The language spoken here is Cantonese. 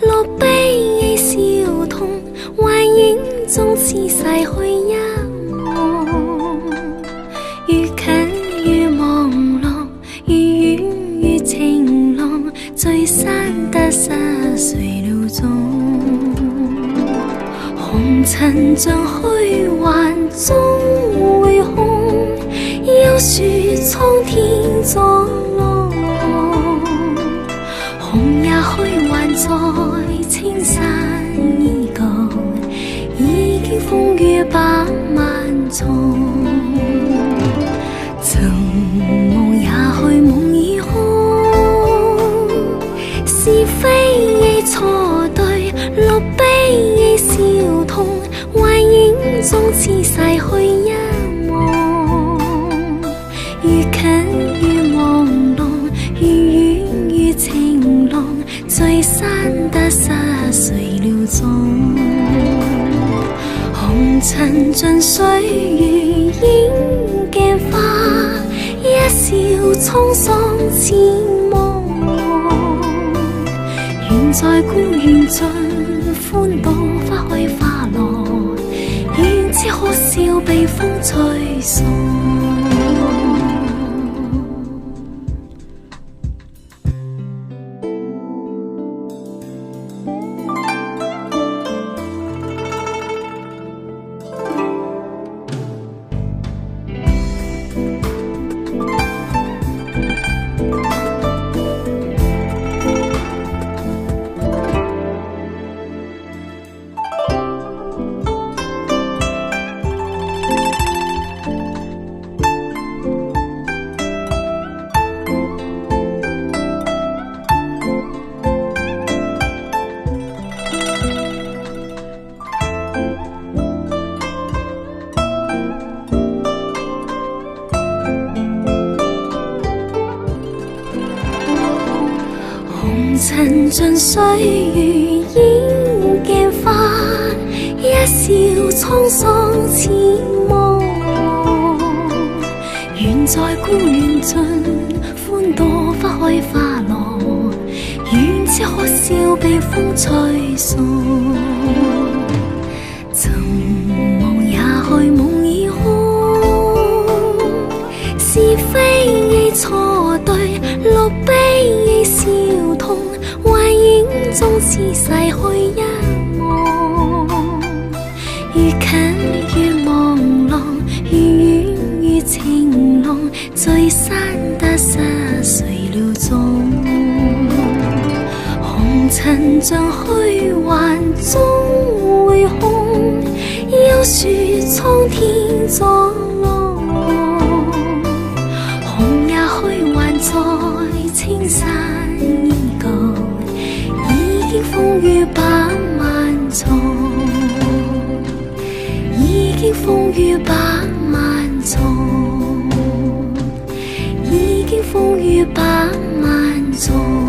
落悲笑痛，幻影中似逝去一夢。愈近愈朦朧，愈遠愈晴朗，聚散得失誰料中。紅塵像虛幻終會空，幽樹蒼天作浪。紅也虛幻在青山依舊，已經風雨百萬重。曾夢也去夢已空，是非錯對，落悲笑痛，幻影中似逝去一夢。愈近愈朦朧，愈遠愈晴朗，聚散得失誰料中。紅塵盡歲月映鏡花，一笑滄桑似夢。願在孤園盡歡度花開花落，願知可笑被風吹送。紅塵盡歲月映鏡花，一笑滄桑似夢。願在孤園盡歡度花開花落，願知可笑被風吹送。曾夢也去夢已空，是非錯對，落悲笑痛，幻影中似逝去一夢。愈近愈朦朧，愈遠愈晴朗，聚散得失誰料中。紅塵像虛幻終會空，幽樹蒼天作浪。紅也虛幻在青山依舊，已經風雨百萬重。已經風雨百萬重，已經風雨百萬重。